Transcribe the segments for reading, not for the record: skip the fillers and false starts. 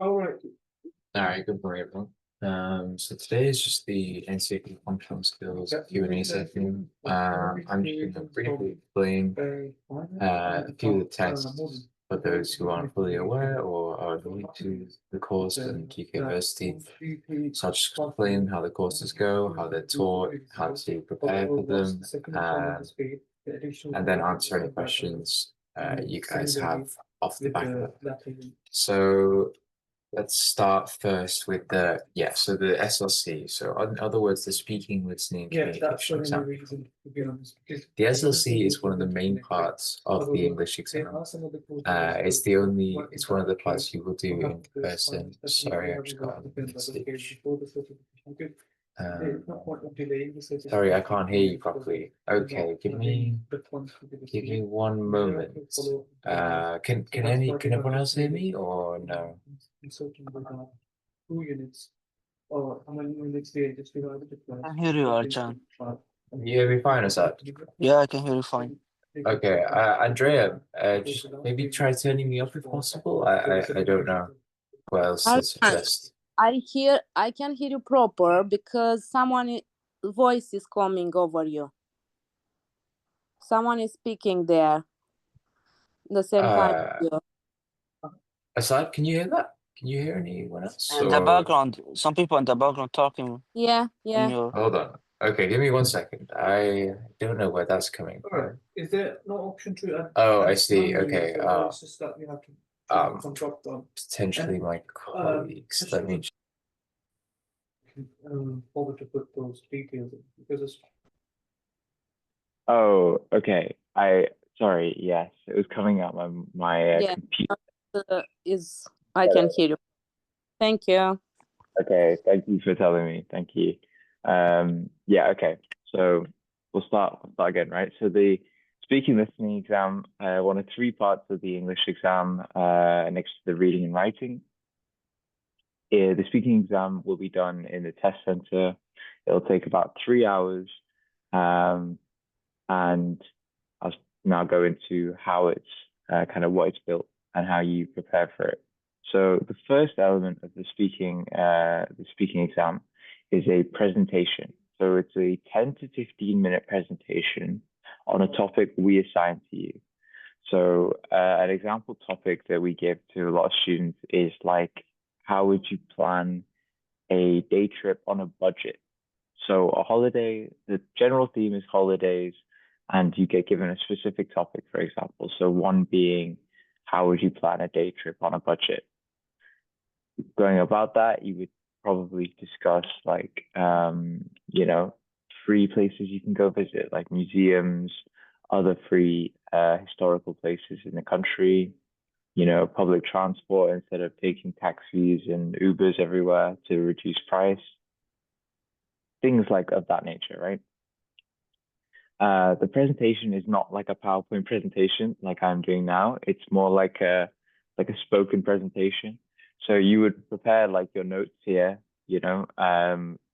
All right. All right, good morning, everyone. So today is just the NCFE Functional Skills Q&A session. I'm just going to briefly explain a few of the tests for those who aren't fully aware or are new to the course in GK University. So I'll just explain how the courses go, how they're taught, how to prepare for them, and then answer any questions you guys have off the back of that. So let's start first with the SLC. So in other words, the speaking, listening, communication exam. The SLC is one of the main parts of the English exam. It's one of the parts you will do in person. Sorry, I just got a message. Sorry, I can't hear you properly. Okay, give me 1 moment. Can everyone else hear me or no? I can hear you, Arjan. You hear me fine, Asad? Yeah, I can hear you fine. Okay, Andrea, just maybe try turning me up if possible. I don't know what else to suggest. I can hear you proper because voice is coming over you. Someone is speaking there. The same time. Asad, can you hear that? Can you hear anyone else? In the background, some people in the background talking. Yeah. Hold on. Okay, give me 1 second. I don't know where that's coming from. Is there no option to add? Oh, I see. Okay. It's just that you have to drop down. Potentially my colleagues. Let me Bother to put those details in because it's. Oh, okay. Sorry. Yes, it was coming out my computer. I can hear you. Thank you. Okay, thank you for telling me. Thank you. Yeah. Okay. So we'll start again, right? So the speaking listening exam, one of 3 parts of the English exam, next to the reading and writing. The speaking exam will be done in the test center. It'll take about 3 hours. And I'll now go into how it's kind of what it's built and how you prepare for it. So the first element of the speaking exam is a presentation. So it's a 10 to 15-minute presentation on a topic we assign to you. So an example topic that we give to a lot of students is like, how would you plan a day trip on a budget? So a holiday, the general theme is holidays, and you get given a specific topic, for example. So one being, how would you plan a day trip on a budget? Going about that, you would probably discuss like, free places you can go visit, like museums, other free historical places in the country, public transport instead of taking taxis and Ubers everywhere to reduce price. Things like of that nature, right? The presentation is not like a PowerPoint presentation like I'm doing now. It's more like a spoken presentation. So you would prepare like your notes here,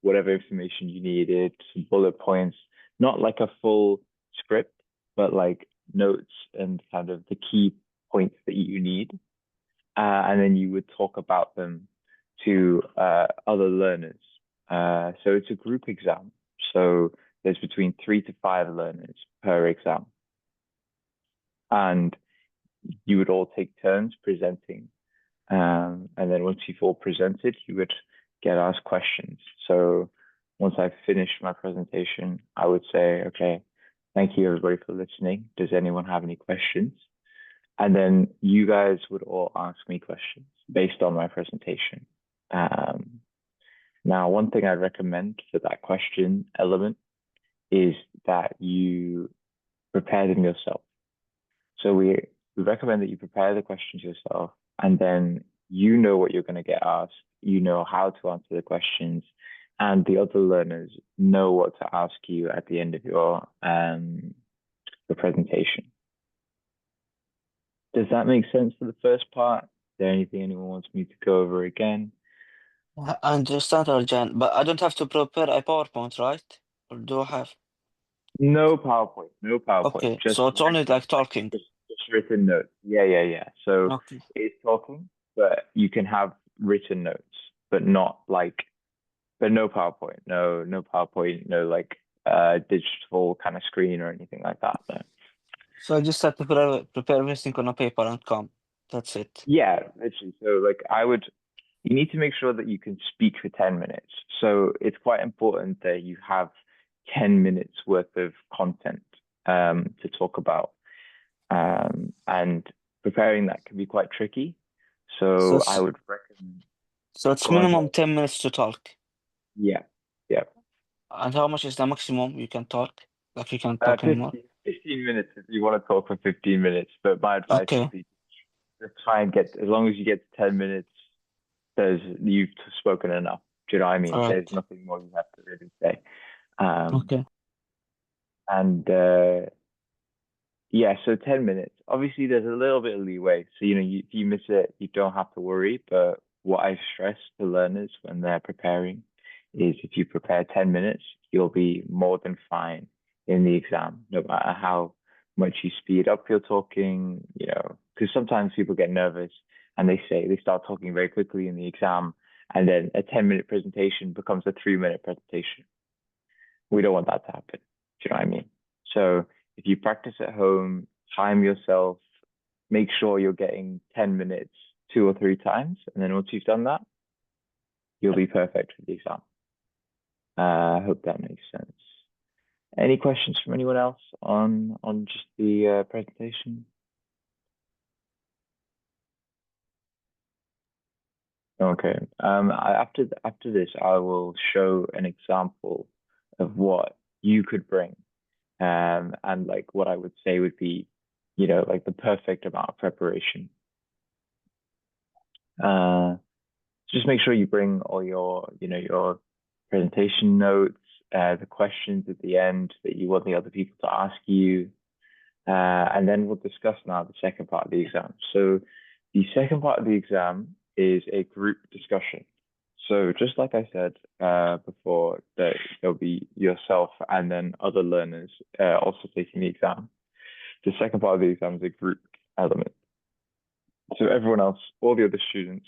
whatever information you needed, some bullet points, not like a full script, but like notes and kind of the key points that you need. And then you would talk about them to other learners. So it's a group exam. So there's between 3 to 5 learners per exam. And you would all take turns presenting. And then once you've all presented, you would get asked questions. So once I've finished my presentation, I would say, okay, thank you everybody for listening. Does anyone have any questions? And then you guys would all ask me questions based on my presentation. Now, one thing I'd recommend for that question element is that you prepare them yourself. So we recommend that you prepare the questions yourself, and then you know what you're going to get asked, you know how to answer the questions, and the other learners know what to ask you at the end of your presentation. Does that make sense for the first part? Is there anything anyone wants me to go over again? I understand, Arjan, but I don't have to prepare a PowerPoint, right? Or do I have? No PowerPoint, no PowerPoint. Okay, so it's only like talking. Just written notes. Yeah. So Okay. it's talking, but you can have written notes, but not like, but no PowerPoint, no PowerPoint, no like digital kind of screen or anything like that. No. So I just have to prepare everything on a paper and come. That's it. Yeah, literally. So like you need to make sure that you can speak for 10 minutes. So it's quite important that you have 10 minutes worth of content to talk about. And preparing that can be quite tricky. So I would recommend. So it's Go on, minimum sorry. 10 minutes to talk. Yeah. And how much is the maximum you can talk? Like you can talk anymore? 15 minutes if you want to talk for 15 minutes. But my advice Okay. would be to try and get, as long as you get to 10 minutes, you've spoken enough. Do you know what I mean? All right. There's nothing more you have to really say. Okay. And yeah, so 10 minutes. Obviously, there's a little bit of leeway. So, if you miss it, you don't have to worry. But what I stress to learners when they're preparing is if you prepare 10 minutes, you'll be more than fine in the exam, no matter how much you speed up your talking, because sometimes people get nervous and they start talking very quickly in the exam, and then a 10-minute presentation becomes a 3-minute presentation. We don't want that to happen. Do you know what I mean? So if you practice at home, time yourself, make sure you're getting 10 minutes 2 or 3 times. And then once you've done that, you'll be perfect for the exam. I hope that makes sense. Any questions from anyone else on just the presentation? Okay. After this, I will show an example of what you could bring. And like what I would say would be, like the perfect amount of preparation. Just make sure you bring all your presentation notes, the questions at the end that you want the other people to ask you. And then we'll discuss now the second part of the exam. So the second part of the exam is a group discussion. So just like I said before, that there'll be yourself and then other learners also taking the exam. The second part of the exam is a group element. So everyone else, all the other students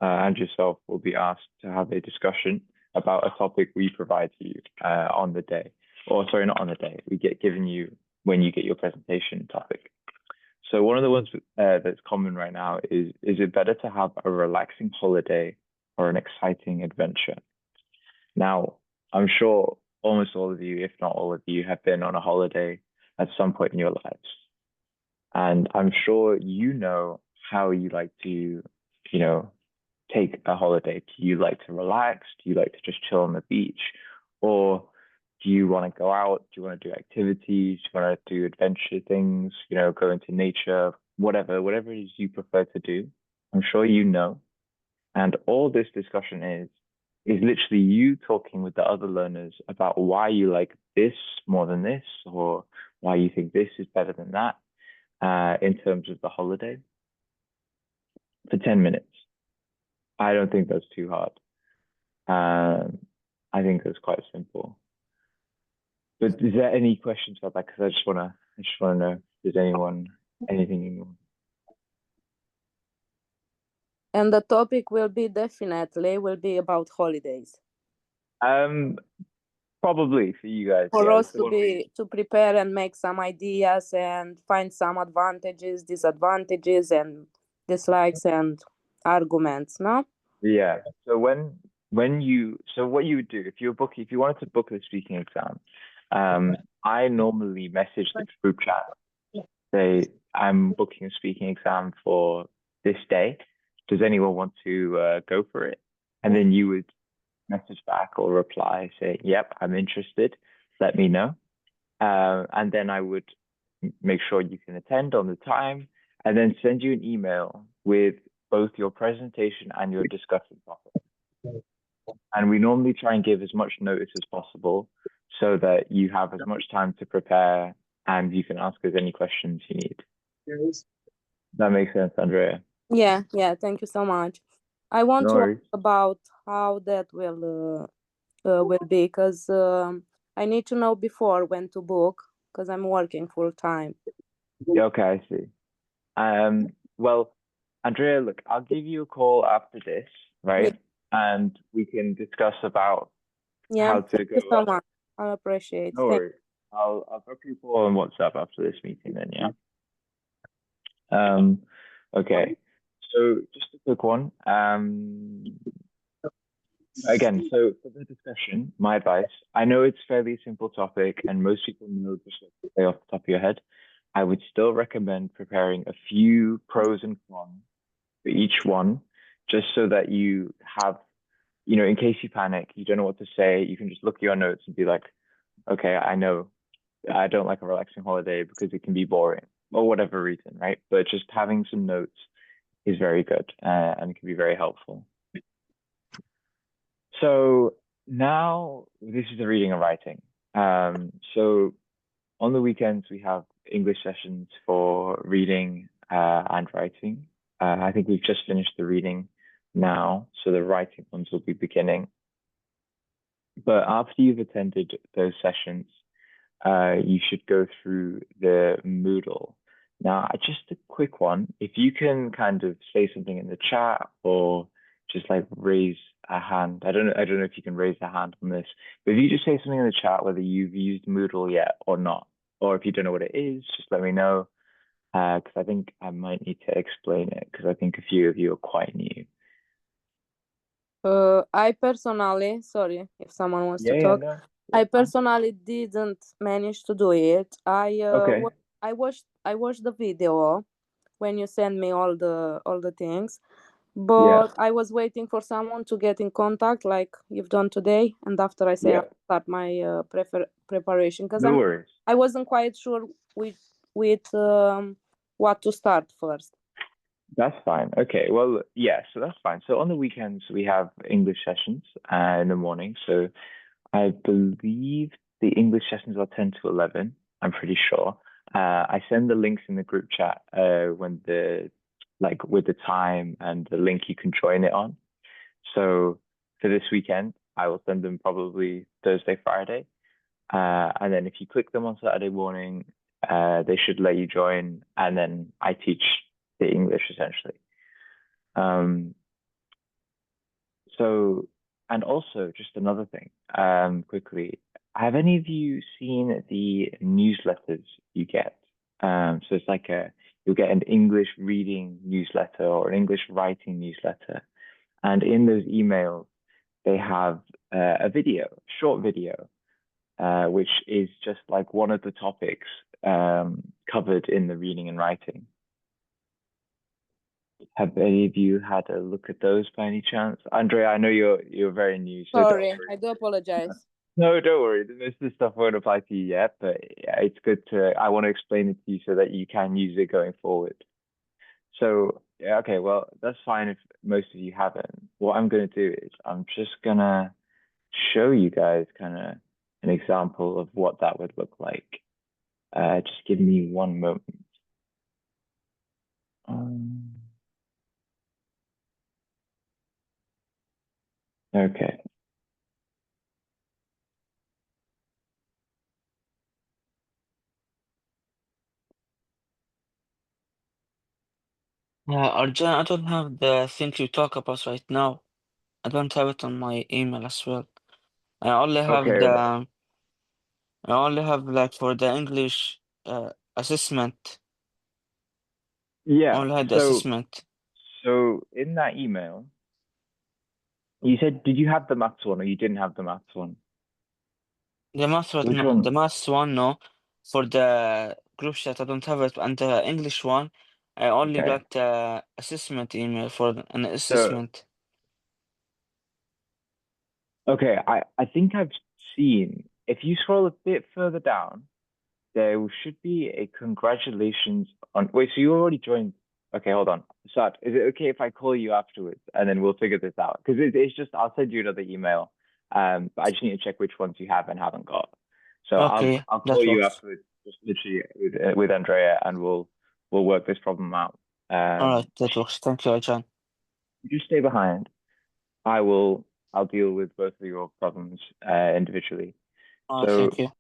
and yourself will be asked to have a discussion about a topic we provide to you on the day. Or sorry, not on the day. We get given you when you get your presentation topic. So one of the ones that's common right now is it better to have a relaxing holiday or an exciting adventure? Now, I'm sure almost all of you, if not all of you, have been on a holiday at some point in your lives. And I'm sure you know how you like to, take a holiday. Do you like to relax? Do you like to just chill on the beach? Or do you want to go out? Do you want to do activities? Do you want to do adventure things? Go into nature, whatever it is you prefer to do. I'm sure you know. And all this discussion is literally you talking with the other learners about why you like this more than this, or why you think this is better than that in terms of the holiday for 10 minutes. I don't think that's too hard. I think that's quite simple. But is there any questions about that? Because I just want to know if there's anything. And the topic will be about holidays. Probably for you guys. For yeah, us to prepare and make some ideas and find some advantages, disadvantages, and dislikes and arguments, no? Yeah. So what you would do if you wanted to book the speaking exam, I normally message the group chat, say I'm booking a speaking exam for this day. Does anyone want to go for it? And then you would message back or reply, say, yep, I'm interested. Let me know. And then I would make sure you can attend on the time, and then send you an email with both your presentation and your discussion topic. And we normally try and give as much notice as possible so that you have as much time to prepare and you can ask us any questions you need. That makes sense, Andrea? Yeah, thank you so much. I want No to worries. ask about how that will be, because I need to know before when to book, because I'm working full time. Okay, I see. Well, Andrea, look, I'll give you a call after this. right? And we can discuss about Yeah, how to thank go you so about. much. I appreciate. No Thank worries. I'll drop you a call on WhatsApp after this meeting then, yeah. Okay. So just a quick one. Again, so for the discussion, my advice, I know it's fairly simple topic and most people know just say off the top of your head. I would still recommend preparing a few pros and cons for each one, just so that you have, in case you panic, you don't know what to say, you can just look at your notes and be like, okay, I know I don't like a relaxing holiday because it can be boring or whatever reason, right? But just having some notes is very good and it can be very helpful. So now this is the reading and writing. So on the weekends, we have English sessions for reading and writing. I think we've just finished the reading now, so the writing ones will be beginning. But after you've attended those sessions, you should go through the Moodle. Now, just a quick one, if you can kind of say something in the chat or just like raise a hand. I don't know if you can raise a hand on this, but if you just say something in the chat, whether you've used Moodle yet or not, or if you don't know what it is, just let me know. Because I think I might need to explain it because I think a few of you are quite new. I personally, sorry if someone wants to Yeah, talk. no, I personally didn't manage to do it. okay. I watched the video when you sent me all the things, but I was waiting for someone to get in contact like you've done today, and after I say Yeah. I'll start my preparation because No worries. I wasn't quite sure with what to start first. That's fine. Okay. Well, yeah, so that's fine. So on the weekends, we have English sessions in the morning. So I believe the English sessions are 10 to 11. I'm pretty sure. I send the links in the group chat when with the time and the link you can join it on. So for this weekend, I will send them probably Thursday, Friday. And then if you click them on Saturday morning, they should let you join. And then I teach the English essentially. So, and also just another thing, quickly, have any of you seen the newsletters you get? So it's like you'll get an English reading newsletter or an English writing newsletter. And in those emails, they have a video, short video, which is just like one of the topics covered in the reading and writing. Have any of you had a look at those by any chance? Andrea, I know you're very new, so Sorry, I do apologize. no, don't worry. Most of the stuff won't apply to you yet, but yeah, it's good I want to explain it to you so that you can use it going forward. So, yeah, okay, well, that's fine if most of you haven't. What I'm going to do is I'm just going to show you guys kind of an example of what that would look like. Just give me one moment. Okay. Yeah, Arjan, I don't have the thing you talk about right now. I don't have it on my email as well. I only have Okay. the I only have like for the English assessment. Yeah. Only had the So, assessment. so in that email, you said, did you have the maths one or you didn't have the maths one? The math one, Which no, one? the maths one, no. For the group chat, I don't have it. And the English one, I only Okay. got the assessment email for an So, assessment. okay, I think I've seen, if you scroll a bit further down, there should be a congratulations on, wait, so you already joined. Okay, hold on. Sad, is it okay if I call you afterwards and then we'll figure this out? Because it's just, I'll send you another email. But I just need to check which ones you have and haven't got. So Okay, I'll that call you works. afterwards, just literally with Andrea, and we'll work this problem out. All right, that works. Thank you, Arjan. You stay behind. I'll deal with both of your problems individually. Oh, So thank you.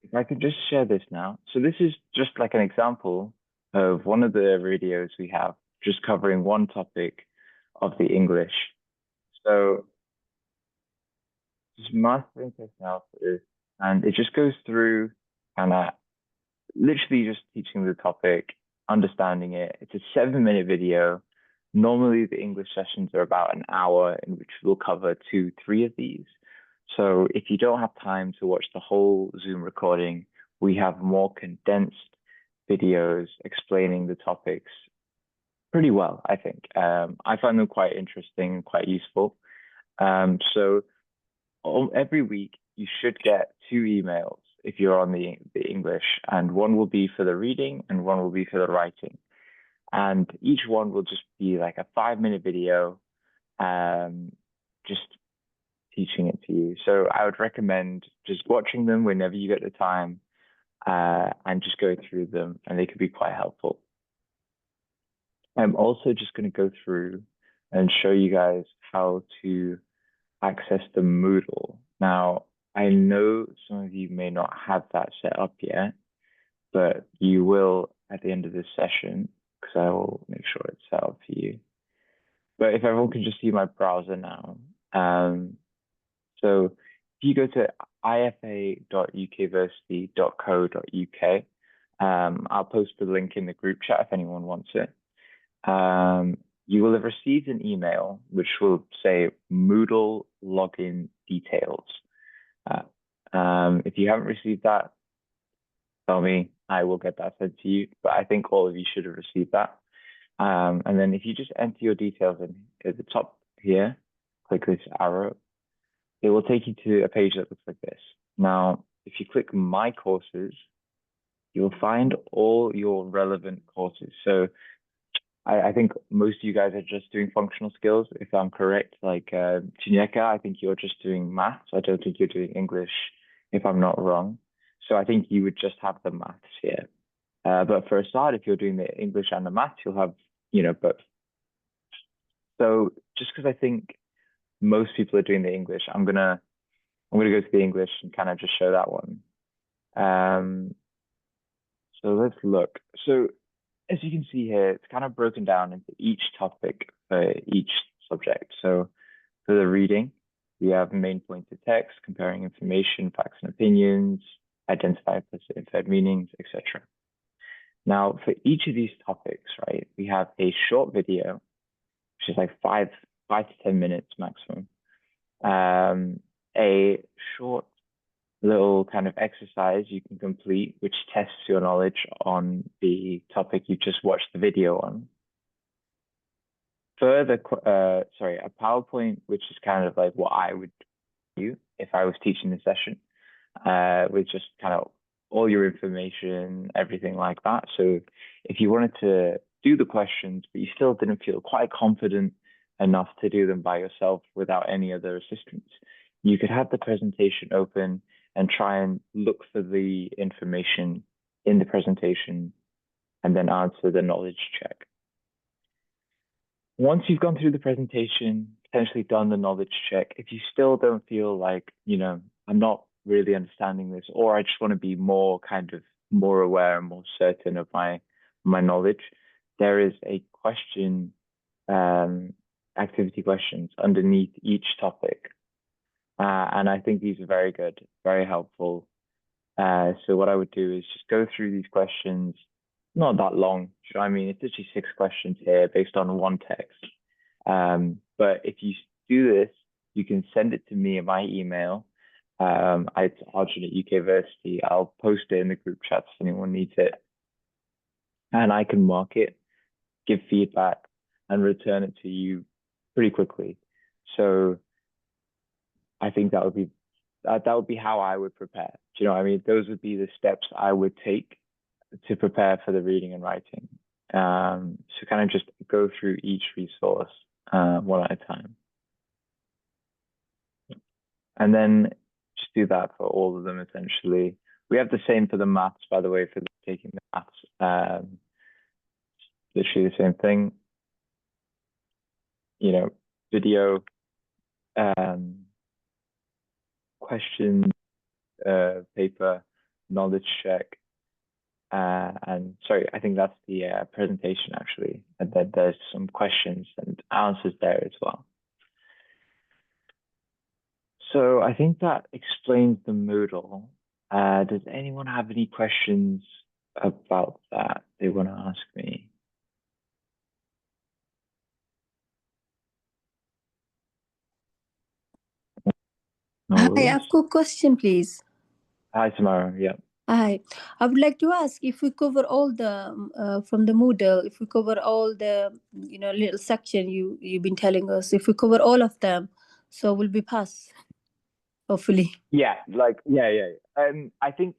if I could just share this now. So this is just like an example of one of the videos we have, just covering one topic of the English. So just mastering personality, and it just goes through kind of literally just teaching the topic, understanding it. It's a 7-minute video. Normally the English sessions are about an hour, in which we'll cover 2-3 of these. So if you don't have time to watch the whole Zoom recording, we have more condensed videos explaining the topics pretty well, I think. I find them quite interesting and quite useful. So every week you should get 2 emails if you're on the English, and one will be for the reading and one will be for the writing. And each one will just be like a 5-minute video, just teaching it to you. So I would recommend just watching them whenever you get the time, and just go through them, and they could be quite helpful. I'm also just going to go through and show you guys how to access the Moodle. Now, I know some of you may not have that set up yet, but you will at the end of this session, because I will make sure it's set up for you. But if everyone can just see my browser now. So if you go to ifa.ukversity.co.uk, I'll post the link in the group chat if anyone wants it. You will have received an email which will say Moodle login details. If you haven't received that, tell me, I will get that sent to you, but I think all of you should have received that. And then if you just enter your details in at the top here, click this arrow, it will take you to a page that looks like this. Now, if you click My Courses, you'll find all your relevant courses. So I think most of you guys are just doing functional skills, if I'm correct. Like Chinyeka, I think you're just doing maths. I don't think you're doing English, if I'm not wrong. So I think you would just have the maths here. But for a start, if you're doing the English and the maths, you'll have, both. So just because I think most people are doing the English, I'm gonna go to the English and kind of just show that one. So let's look. So as you can see here, it's kind of broken down into each topic for each subject. So for the reading, we have main points of text, comparing information, facts and opinions, identify implicit and inferred meanings, etc. Now, for each of these topics, right, we have a short video, which is like 5 to 10 minutes maximum. A short little kind of exercise you can complete, which tests your knowledge on the topic you just watched the video on. Further, a PowerPoint, which is kind of like what I would do if I was teaching the session, with just kind of all your information, everything like that. So if you wanted to do the questions, but you still didn't feel quite confident enough to do them by yourself without any other assistance, you could have the presentation open and try and look for the information in the presentation and then answer the knowledge check. Once you've gone through the presentation, potentially done the knowledge check, if you still don't feel like, I'm not really understanding this, or I just want to be more aware and more certain of my knowledge, there is a question, activity questions underneath each topic. And I think these are very good, very helpful. So what I would do is just go through these questions, not that long. I mean, it's literally 6 questions here based on one text. But if you do this, you can send it to me in my email. It's Arjun at UKversity. I'll post it in the group chat if anyone needs it. And I can mark it, give feedback, and return it to you pretty quickly. So I think that would be how I would prepare. Do you know what I mean? Those would be the steps I would take to prepare for the reading and writing. So kind of just go through each resource one at a time. And then just do that for all of them, essentially. We have the same for the maths, by the way, for taking the maths. Literally the same thing. Video, question, paper, knowledge check, And sorry, I think that's the presentation actually, and then there's some questions and answers there as well. So I think that explains the Moodle. Does anyone have any questions about that they want to ask me? No Hi, worries. I've got a question, please. Hi, Tamara. Yeah. Hi, I would like to ask if we cover all the from the Moodle, if we cover all the little section you've been telling us, if we cover all of them, so we'll be pass, hopefully. Yeah, yeah. I think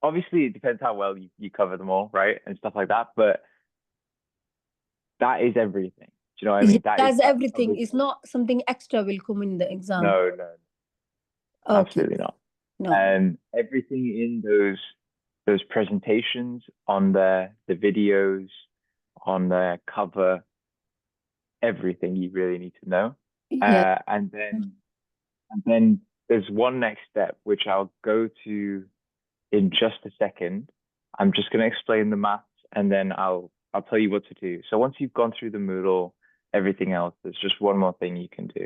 obviously it depends how well you cover them all, right? And stuff like that, but that is everything. Do you know what I mean? That's everything. covers It's not something extra will come in the exam. No, Okay. absolutely not. No. Everything in those presentations on the videos, on the cover, everything you really need to know. Yeah. And then there's one next step which I'll go to in just a second. I'm just going to explain the maths and then I'll tell you what to do. So once you've gone through the Moodle, everything else, there's just one more thing you can do.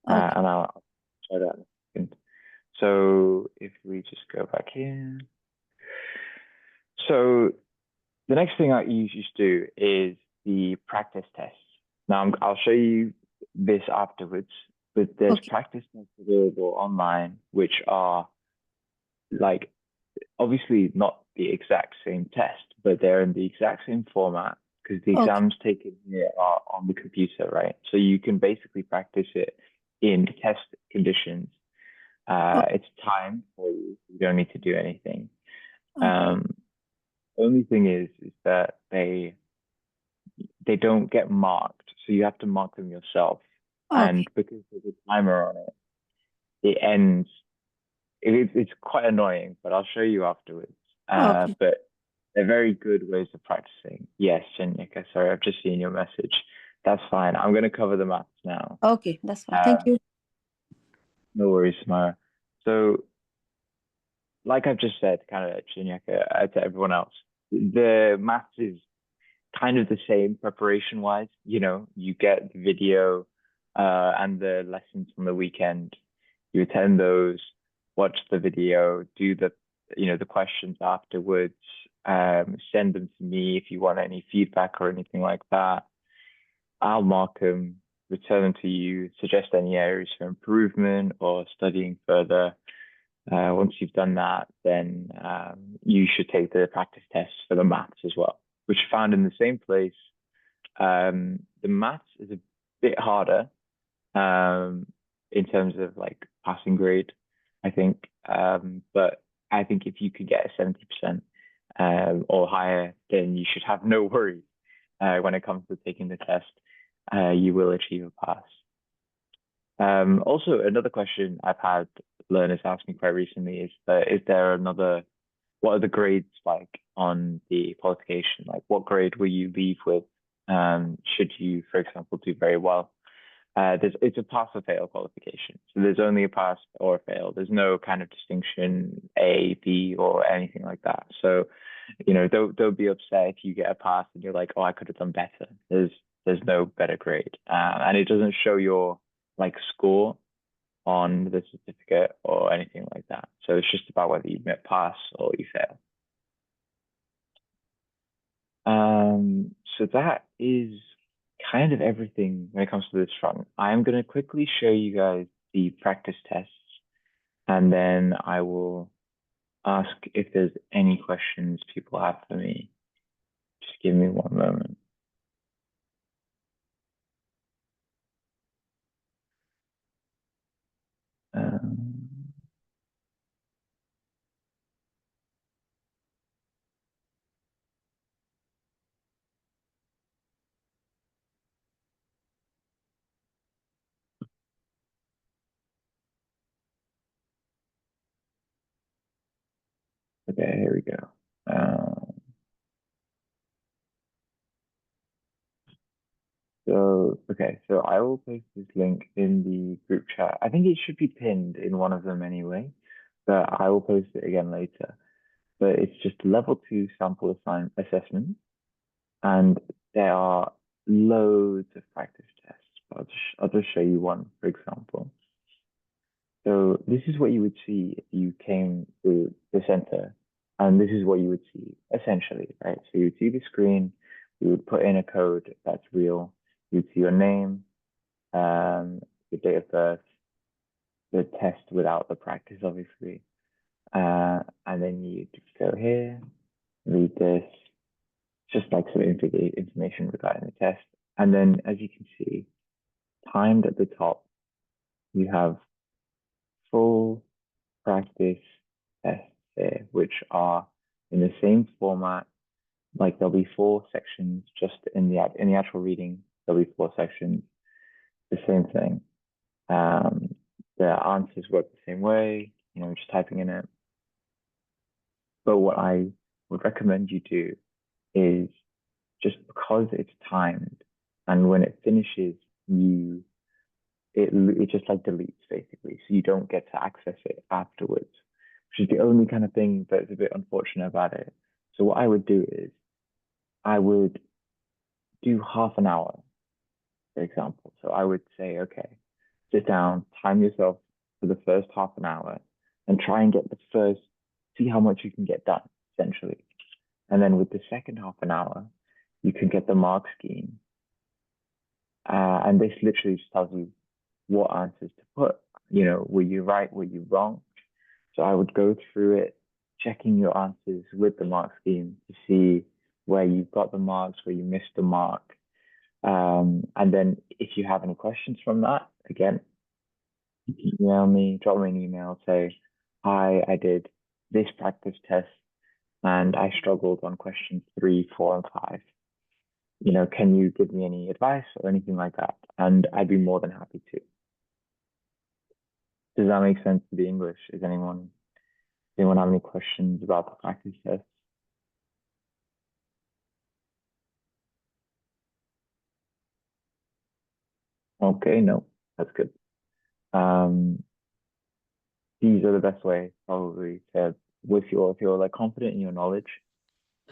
Okay. And I'll try that in a second. So if we just go back here. So the next thing that you should do is the practice tests. Now I'll show you this afterwards, but there's practice tests available online, which are like obviously not the exact same test, but they're in the exact same format because the exams taken here are on the computer, right? So you can basically practice it in test conditions. It's time for you. You don't need to do anything. Only thing is that they don't get marked, so you have to mark them yourself. And because there's a timer on it, it ends. It's quite annoying, but I'll show you afterwards. But they're very good ways of practicing. Yes, Shenyika, sorry, I've just seen your message. That's fine. I'm going to cover the maths now. Okay, that's fine. Thank you. No worries, Samara. So, like I've just said, kind of Shenyika, to everyone else, the maths is kind of the same preparation-wise. You get the video and the lessons from the weekend. You attend those, watch the video, do the questions afterwards, send them to me if you want any feedback or anything like that. I'll mark them, return them to you, suggest any areas for improvement or studying further. Once you've done that, then you should take the practice tests for the maths as well, which are found in the same place. The maths is a bit harder in terms of like passing grade, I think. But I think if you could get a 70% or higher, then you should have no worries when it comes to taking the test. You will achieve a pass. Also, another question I've had learners ask me quite recently is what are the grades like on the qualification? Like what grade will you leave with should you, for example, do very well? It's a pass or fail qualification. So there's only a pass or a fail. There's no kind of distinction A, B, or anything like that. So, don't be upset if you get a pass and you're like, oh, I could have done better. There's no better grade. And it doesn't show your like score on the certificate or anything like that. So it's just about whether you pass or you fail. So that is kind of everything when it comes to this front. I'm going to quickly show you guys the practice tests, and then I will ask if there's any questions people have for me. Just give me one moment. Okay, here we go. So I will post this link in the group chat. I think it should be pinned in one of them anyway, but I will post it again later. but it's just level 2 sample assessment, and there are loads of practice tests. I'll just show you one, for example. So this is what you would see if you came to the center, and this is what you would see essentially, right? So you would see the screen, you would put in a code that's real, you'd see your name, your date of birth, the test without the practice, obviously. And then you'd go here, read this, just like some information regarding the test. And then, as you can see, timed at the top, you have full practice tests here, which are in the same format. Like there'll be 4 sections just in the actual reading. There'll be 4 sections, the same thing. The answers work the same way, just typing in it. But what I would recommend you do is, just because it's timed, and when it finishes, it just like deletes basically, so you don't get to access it afterwards, which is the only kind of thing that's a bit unfortunate about it. So what I would do is, I would do half an hour, for example. So I would say, okay, sit down, time yourself for the first half an hour, and try and see how much you can get done, essentially. And then with the second half an hour, you can get the mark scheme. And this literally just tells you what answers to put. Were you right? Were you wrong? So I would go through it, checking your answers with the mark scheme to see where you got the marks, where you missed the mark. And then if you have any questions from that, again, email me, drop me an email, say, hi, I did this practice test and I struggled on questions 3, 4, and 5. Can you give me any advice or anything like that? And I'd be more than happy to. Does that make sense to the English? Does anyone have any questions about the practice test? Okay, no, that's good. These are the best way, probably, to, if you're like confident in your knowledge.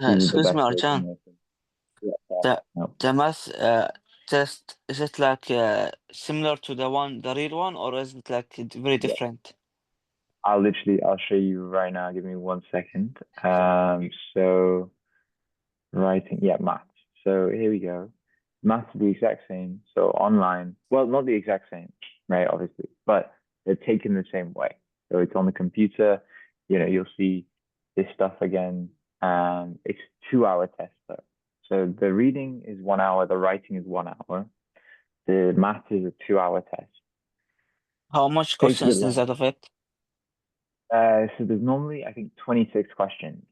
Excuse me, Arjan. The math test, is it like similar to the real one, or is it like very different? I'll show you right now. Give me 1 second. So writing, maths. So here we go. Maths is the exact same. So online, well, not the exact same, right? Obviously, but they're taken the same way. So it's on the computer. You'll see this stuff again. It's 2-hour test though. So the reading is 1 hour. The writing is 1 hour. The math is a 2-hour test. How much questions inside of it? So there's normally, I think, 26 questions.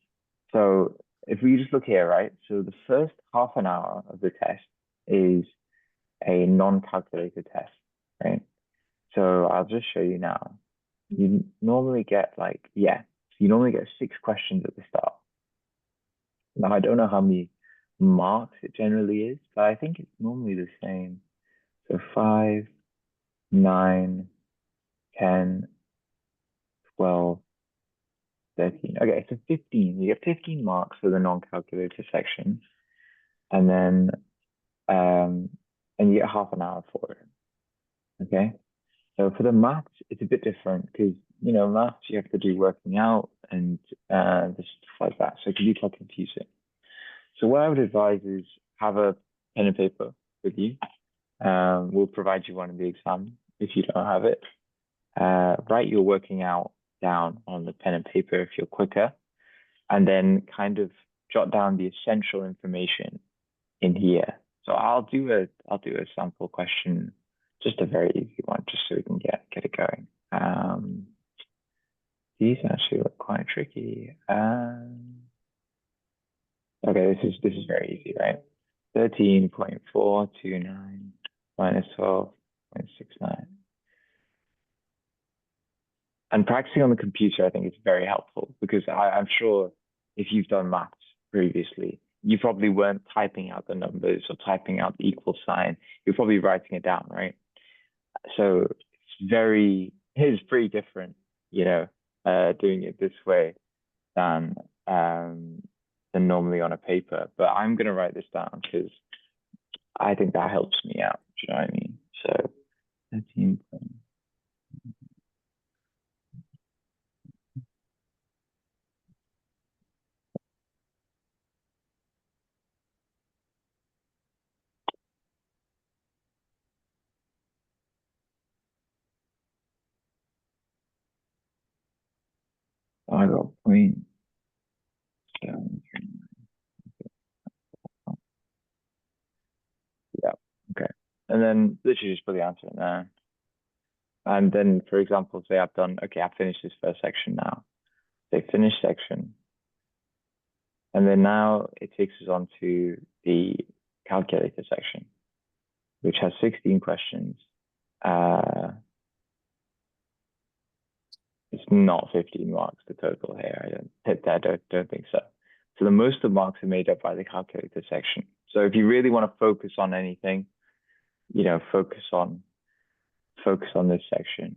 So if we just look here, right? So the first half an hour of the test is a non-calculated test, right? So I'll just show you now. You normally get you normally get 6 questions at the start. Now, I don't know how many marks it generally is, but I think it's normally the same. So 5, 9, 10, 12, 13. Okay, so 15. You get 15 marks for the non-calculator section. And then and you get half an hour for it. Okay. So for the maths, it's a bit different because maths you have to do working out and just stuff like that. So it can be quite confusing. So what I would advise is have a pen and paper with you. We'll provide you one in the exam if you don't have it. Write your working out down on the pen and paper if you're quicker, and then kind of jot down the essential information in here. So I'll do a sample question, just a very easy one, just so we can get it going. These actually look quite tricky. Okay, this is very easy, right? 13.429 minus 12.69. And practicing on the computer, I think, is very helpful because I'm sure if you've done maths previously, you probably weren't typing out the numbers or typing out the equal sign. You're probably writing it down, right? So it's pretty different, doing it this way than than normally on a paper. But I'm gonna write this down because I think that helps me out. Do you know what I mean? So 13. I got point. Yeah, okay. And then literally just put the answer in there. And then, for example, say I've finished this first section now. Say finish section. And then now it takes us on to the calculator section, which has 16 questions. It's not 15 marks, the total here. I don't think so. So the most of the marks are made up by the calculator section. So if you really want to focus on anything, focus on this section.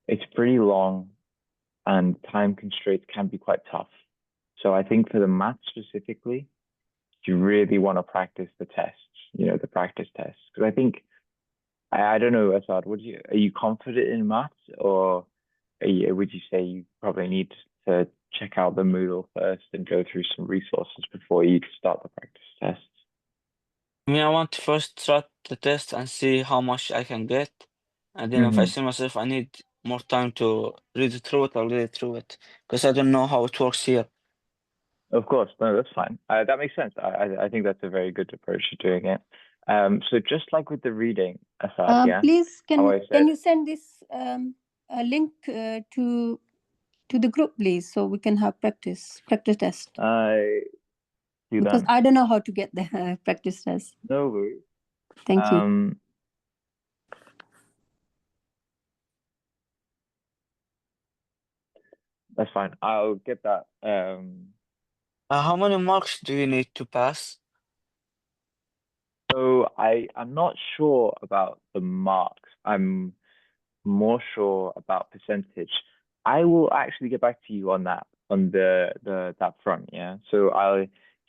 It's pretty long and time constraints can be quite tough. So I think for the math specifically, you really want to practice the tests, the practice tests. Because I think, I don't know, Asad, are you confident in maths, or would you say you probably need to check out the Moodle first and go through some resources before you start the practice tests? I mean, I want to first start the test and see how much I can get. And then if I see myself, I need more time to read it through it, I'll read it through it. Because I don't know how it works here. Of course, no, that's fine. That makes sense. I think that's a very good approach to doing it. So just like with the reading, Asad, yeah. Please, how I can said- you send this a link to the group, please, so we can have practice test? Do Because that. I don't know how to get the practice test. No worries. Thank you. That's fine. I'll get that. How many marks do you need to pass? So I'm not sure about the marks. I'm more sure about percentage. I will actually get back to you on that, on that front. Yeah. So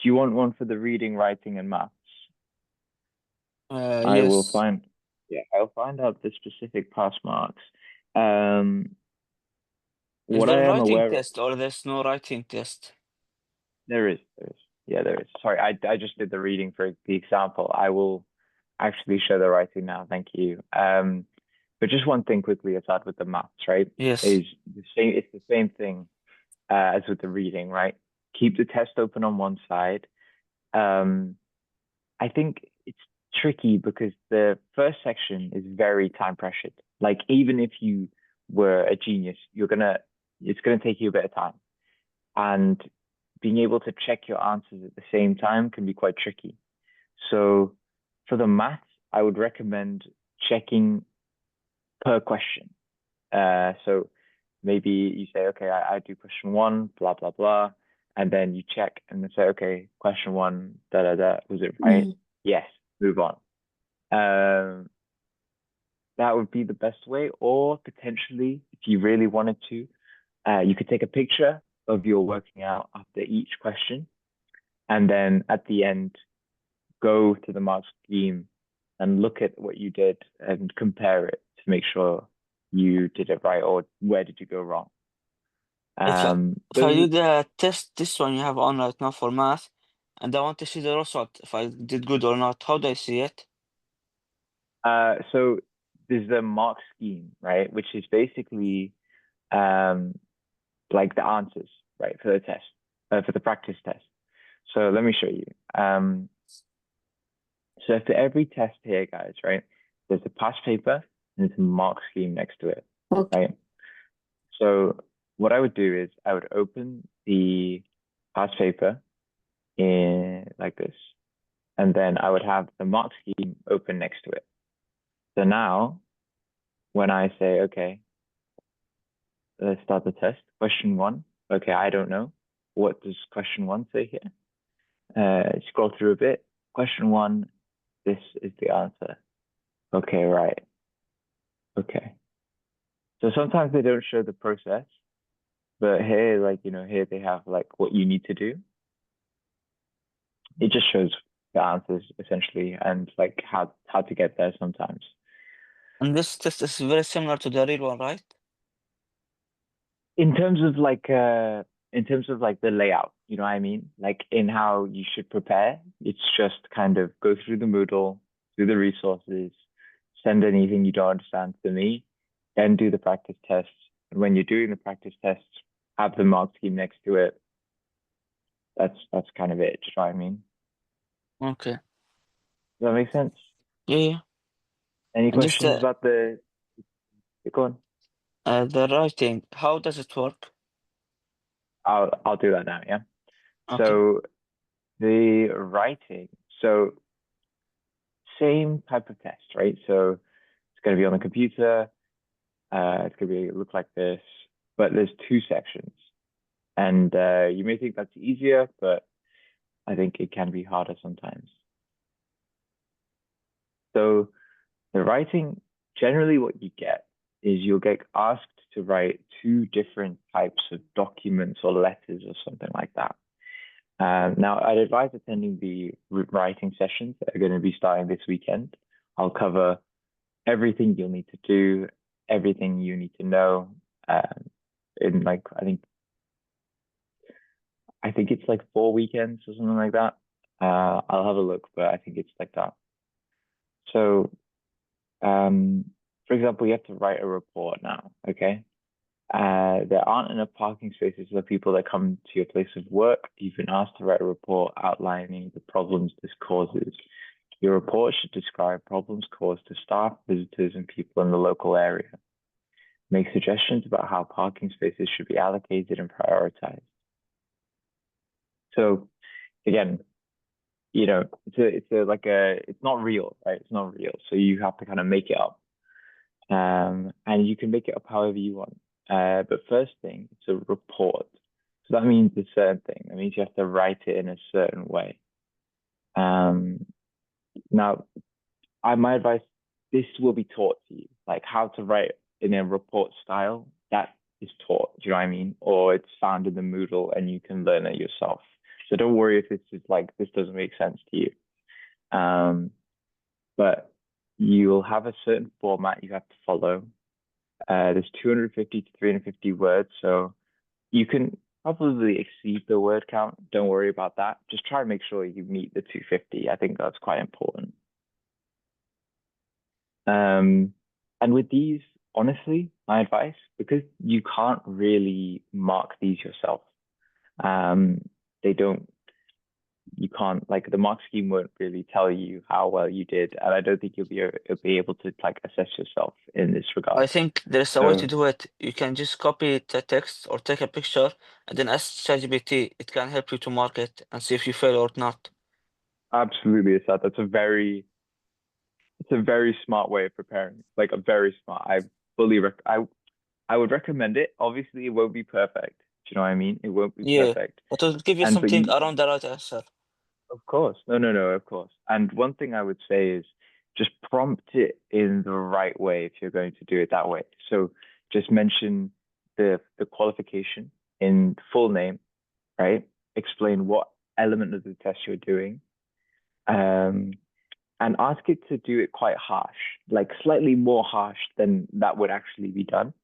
do you want one for the reading, writing, and maths? I will Yes. find. Yeah, I'll find out the specific pass marks. Is What there I a am writing aware of, test or there's no writing test? there is. Yeah, there is. Sorry, I just did the reading for the example. I will actually show the writing now. Thank you. But just one thing quickly, Asad, with the maths, right? Yes. Is the same. It's the same thing as with the reading, right? Keep the test open on one side. I think it's tricky because the first section is very time pressured. Like even if you were a genius, it's gonna take you a bit of time, and being able to check your answers at the same time can be quite tricky. So for the maths, I would recommend checking per question. So maybe you say, okay, I do question one, blah, blah, blah. And then you check and then say, okay, question one, was it right? Yes, move on. That would be the best way. Or potentially, if you really wanted to, you could take a picture of your working out after each question. And then at the end, go to the mark scheme and look at what you did and compare it to make sure you did it right, or where did you go wrong. If I do the test, this one you have on right now for math, and I want to see the result, if I did good or not, how do I see it? So there's the mark scheme, right, which is basically like the answers, right, for the test, for the practice test. So let me show you. So for every test here, guys, right, there's a past paper and there's a mark scheme next to it, right? So what I would do is I would open the past paper in like this, and then I would have the mark scheme open next to it. So now, when I say, okay, let's start the test, question one, okay, I don't know. What does question one say here? Scroll through a bit. Question one, this is the answer. Okay, right. Okay. So sometimes they don't show the process. But here, like, here they have like what you need to do. It just shows the answers essentially and like how to get there sometimes. And this test is very similar to the real one, right? In terms of like the layout, you know what I mean? Like in how you should prepare, it's just kind of go through the Moodle, through the resources, send anything you don't understand to me, then do the practice tests. And when you're doing the practice tests, have the mark scheme next to it. That's kind of it. Do you know what I mean? Okay. Does that make sense? Yeah. Any And just questions about the? Go on. the writing, how does it work? I'll do that now. Yeah. Okay. So the writing. So same type of test, right? So it's going to be on the computer. It's going to look like this, but there's 2 sections, and you may think that's easier, but I think it can be harder sometimes. So the writing, generally what you get is you'll get asked to write 2 different types of documents or letters or something like that. Now, I'd advise attending the writing sessions that are going to be starting this weekend. I'll cover everything you'll need to do, everything you need to know. In like, I think it's like 4 weekends or something like that. I'll have a look, but I think it's like that. So, for example, you have to write a report now, okay? There aren't enough parking spaces for people that come to your place of work. You've been asked to write a report outlining the problems this causes. Your report should describe problems caused to staff, visitors, and people in the local area. Make suggestions about how parking spaces should be allocated and prioritized. So, again, it's not real, right? It's not real. So you have to kind of make it up. And you can make it up however you want. But first thing, it's a report. So that means a certain thing. That means you have to write it in a certain way. Now, my advice, this will be taught to you, like how to write in a report style, that is taught, do you know what I mean? Or it's found in the Moodle and you can learn it yourself. So don't worry if this doesn't make sense to you. But you'll have a certain format you have to follow. There's 250 to 350 words, so you can probably exceed the word count. Don't worry about that. Just try and make sure you meet the 250. I think that's quite important. And with these, honestly, my advice, because you can't really mark these yourself. You can't, like, the mark scheme won't really tell you how well you did, and I don't think you'll be able to like assess yourself in this regard. I think there's a way to do it. You can just copy the text or take a picture and then ask ChatGPT. It can help you to mark it and see if you fail or not. Absolutely, Asad. It's a very smart way of preparing. Like a very smart. I would recommend it. Obviously, it won't be perfect. Do you know what I mean? It won't be perfect. But it'll give you But something around the right answer. Of course. No, of course. And one thing I would say is just prompt it in the right way if you're going to do it that way. So just mention the qualification in full name, right? Explain what element of the test you're doing. And ask it to do it quite harsh, like slightly more harsh than that would actually be done,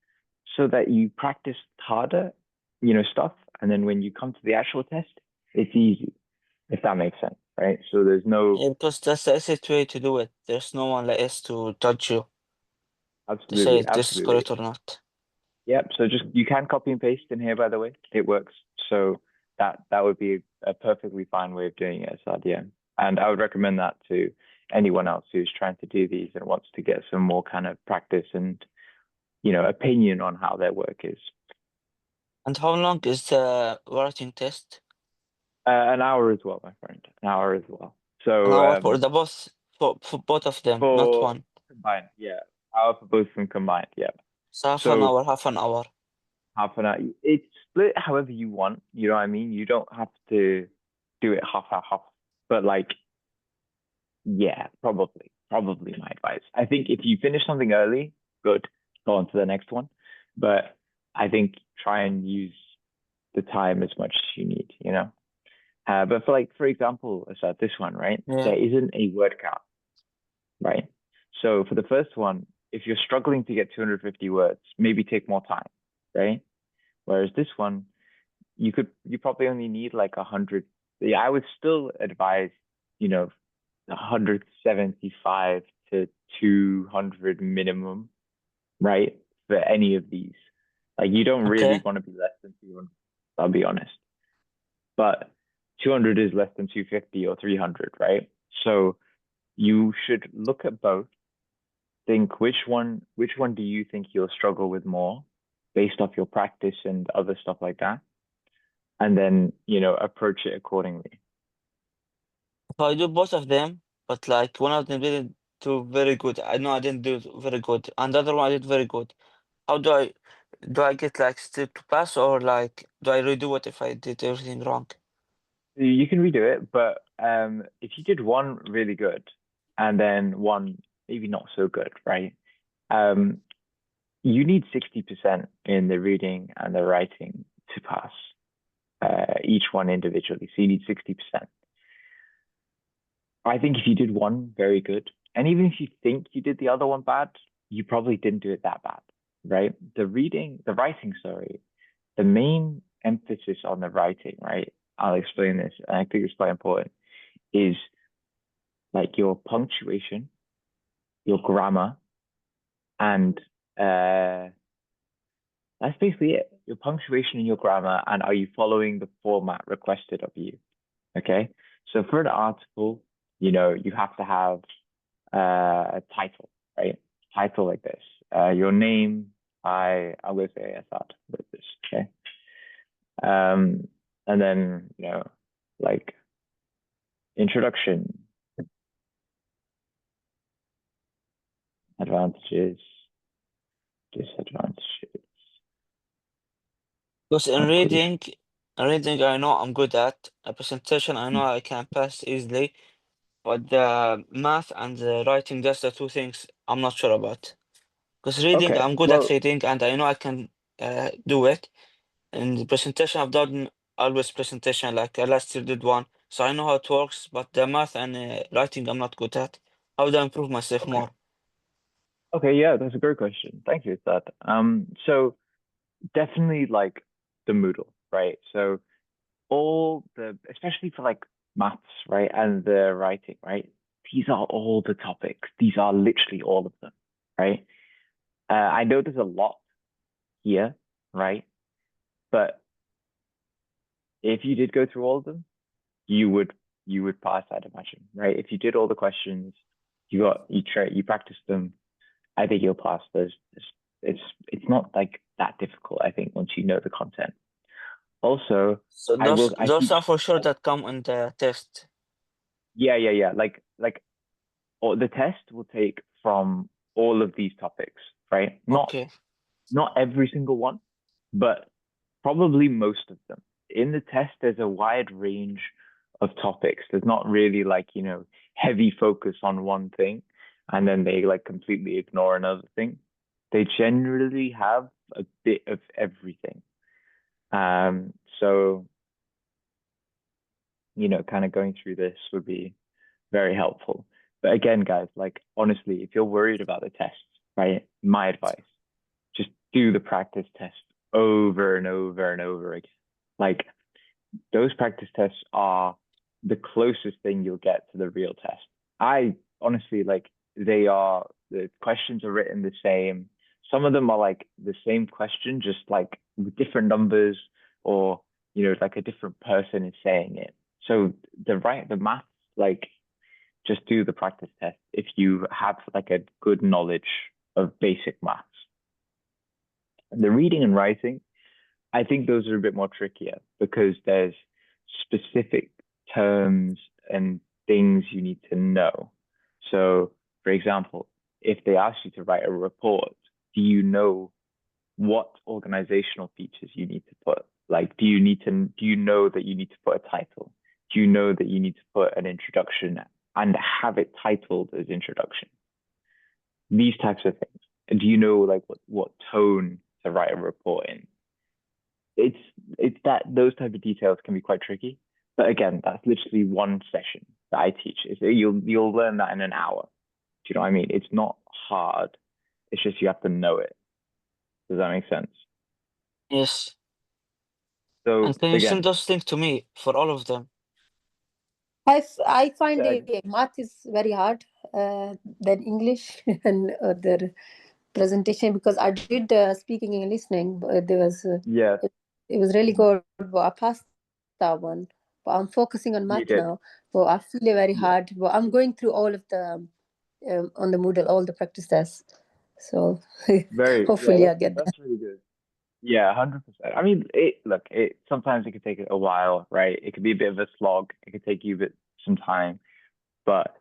so that you practice harder, stuff. And then when you come to the actual test, it's easy. If that makes sense, right? So there's no. Yeah, because that's the easiest way to do it. There's no one like us to judge you to say Absolutely, this is correct or not. Yep. So just you can copy and paste in here, by the way. It works. So that would be a perfectly fine way of doing it, Asad, yeah. And I would recommend that to anyone else who's trying to do these and wants to get some more kind of practice and opinion on how their work is. And how long is the writing test? An hour as well, my friend. An hour as well. So An hour for the both for both of them, not for one. combined, yeah. Hour for both of them combined, yeah. So half an hour, half an hour. Half an hour. It's split however you want. You know what I mean? You don't have to do it half. But like, yeah, probably my advice. I think if you finish something early, good. Go on to the next one. But I think try and use the time as much as you need, you know. But for example, Asad, this one, right? Yeah. There isn't a word count, right? So for the first one, if you're struggling to get 250 words, maybe take more time, right? Whereas this one, you probably only need like 100. Yeah, I would still advise, you know, 175 to 200 minimum, right? For any of these. Like you don't really Okay. want to be less than 200, I'll be honest. But 200 is less than 250 or 300, right? So you should look at both. Think which one do you think you'll struggle with more based off your practice and other stuff like that. And then, you know, approach it accordingly. So I do both of them, but like one of them didn't do very good. I know I didn't do very good, and the other one I did very good. How do I get like still to pass, or like do I redo it if I did everything wrong? You can redo it, but if you did one really good and then one maybe not so good, right? You need 60% in the reading and the writing to pass each one individually. So you need 60%. I think if you did one very good, and even if you think you did the other one bad, you probably didn't do it that bad, right? The writing, sorry, the main emphasis on the writing, right? I'll explain this, and I think it's quite important, is like your punctuation, your grammar, and that's basically it. Your punctuation and your grammar, and are you following the format requested of you? Okay. So for an article, you know, you have to have a title, right? Title like this. Your name, I'm gonna say Asad with this, okay? And then, you know, like introduction, advantages, disadvantages. Because in conclusion. reading I know I'm good at. A presentation I know I can pass easily, but the math and the writing, that's the two things I'm not sure about. Because reading, Okay, I'm good at well, reading, and I know I can do it. And the presentation, I've done always presentation, like I last year did one, so I know how it works. But the math and writing, I'm not good at. How do I improve myself okay. more? Okay, yeah, that's a great question. Thank you for that. So definitely like the Moodle, right? So especially for like maths, right, and the writing, right? These are all the topics. These are literally all of them, right? I know there's a lot here, right? But if you did go through all of them, you would pass, I'd imagine, right? If you did all the questions, you practiced them, I think you'll pass. It's not like that difficult, I think, once you know the content. Also, So I those teach. are for sure that come in the test. Yeah. Or the test will take from all of these topics, right? Okay. Not every single one, but probably most of them. In the test, there's a wide range of topics. There's not really like, you know, heavy focus on one thing and then they like completely ignore another thing. They generally have a bit of everything. So, you know, kind of going through this would be very helpful. But again, guys, like honestly, if you're worried about the tests, right, my advice, just do the practice test over and over and over again. Like those practice tests are the closest thing you'll get to the real test. I honestly like the questions are written the same. Some of them are like the same question, just like with different numbers or, you know, like a different person is saying it. So the maths, like just do the practice test if you have like a good knowledge of basic maths. The reading and writing, I think those are a bit more trickier because there's specific terms and things you need to know. So, for example, if they ask you to write a report, do you know what organizational features you need to put? Like, do you know that you need to put a title? Do you know that you need to put an introduction and have it titled as introduction? These types of things. Do you know like what tone to write a report in? it's that those type of details can be quite tricky. But again, that's literally one session that I teach. You'll learn that in an hour. Do you know what I mean? It's not hard. It's just you have to know it. Does that make sense? Yes. So And can you again, send those things to me for all of them? I find Yeah. math is very hard than English and other presentation, because I did speaking and listening, but there was yeah, it was really good, but I passed that one. But I'm focusing on you math did. now. But I feel it very Yeah. hard. But I'm going through all of the on the Moodle, all the practice tests. So hopefully I get that. That's really good. Yeah, 100%. I mean, it sometimes it could take a while, right? It could be a bit of a slog. It could take you some time, but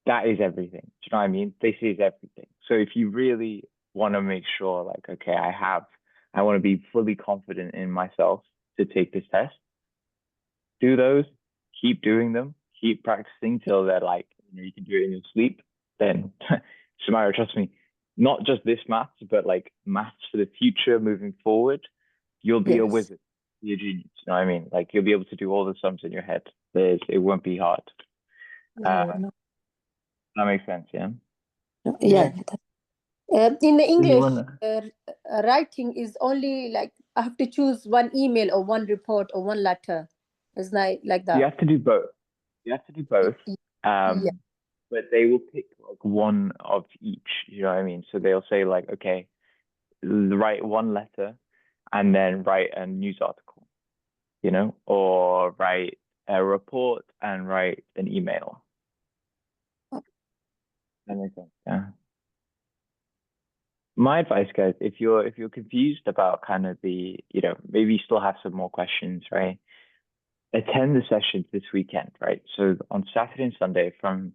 that is everything. Do you know what I mean? This is everything. So if you really want to make sure, like, okay, I want to be fully confident in myself to take this test, do those, keep doing them, keep practicing till they're like, you can do it in your sleep. Then, Shamira, trust me, not just this maths, but like maths for the future moving forward, you'll be a Yes. wizard, be a genius. You know what I mean? Like you'll be able to do all the sums in your head. It won't be hard. No. That makes sense, yeah? Yeah. In the You English, wanna- writing is only like I have to choose one email or one report or one letter. It's like You that. have to do both. You have to do both. Yeah. But they will pick like one of each. You know what I mean? So they'll say like, okay, write one letter and then write a news article, you know, or write a report and write an email. That makes sense. Yeah. My advice, guys, if you're confused about kind of the, maybe you still have some more questions, right? Attend the sessions this weekend, right? So on Saturday and Sunday from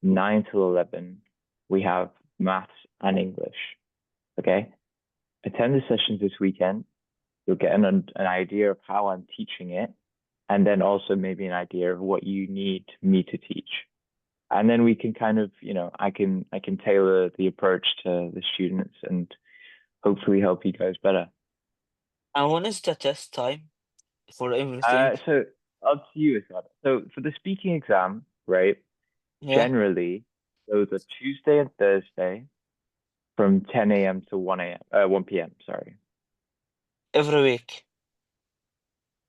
9 till 11, we have maths and English. Okay. Attend the sessions this weekend. You'll get an idea of how I'm teaching it, and then also maybe an idea of what you need me to teach. And then we can kind of, I can tailor the approach to the students and hopefully help you guys better. And when is the test time for everything? So up to you, Asad. So for the speaking exam, right? Yeah. Generally, those are Tuesday and Thursday from 10 a.m. to 1 p.m. Sorry. Every week.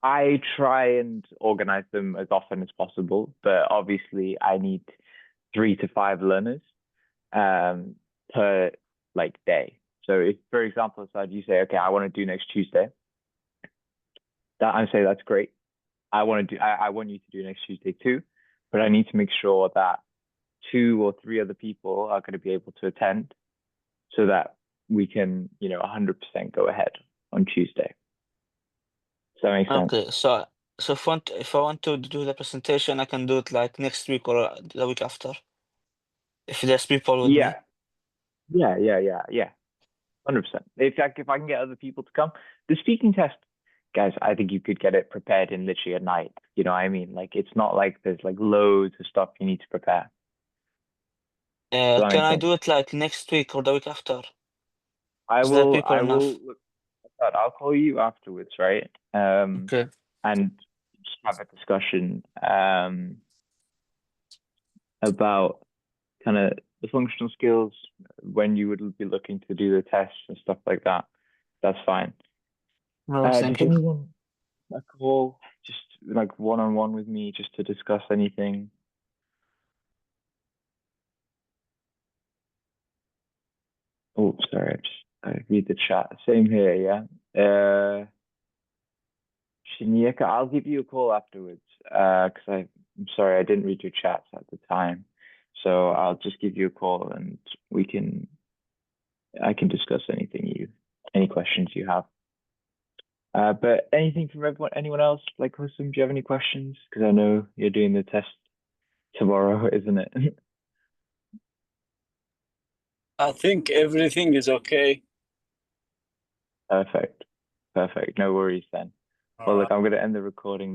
I try and organize them as often as possible, but obviously I need 3 to 5 learners per like day. So if, for example, Asad, you say, okay, I want to do next Tuesday, that I say that's great. I want you to do next Tuesday too, but I need to make sure that 2 or 3 other people are going to be able to attend so that we can, 100% go ahead on Tuesday. Does that make sense? Okay, so if I want to do the presentation, I can do it like next week or the week after. If there's people with me. Yeah. 100%. In fact, if I can get other people to come, the speaking test, guys, I think you could get it prepared in literally a night. You know what I mean? Like, it's not like there's like loads of stuff you need to prepare. Does that Can make I sense? do it like next week or the week after? I Is there will, people enough? look, I'll call you afterwards, right? Okay. And just have a discussion, about kind of the functional skills when you would be looking to do the tests and stuff like that. That's fine. No, Does thank you. anyone a call just like one-on-one with me just to discuss anything? Oh, sorry, I read the chat. Same here, yeah. Shanieka, I'll give you a call afterwards. Because I'm sorry, I didn't read your chats at the time. So I'll just give you a call and I can discuss any questions you have. But anything from anyone else? Like, Husam, do you have any questions? Because I know you're doing the test tomorrow, isn't it? I think everything is okay. Perfect. No worries then. Well, look, I'm going to end the recording.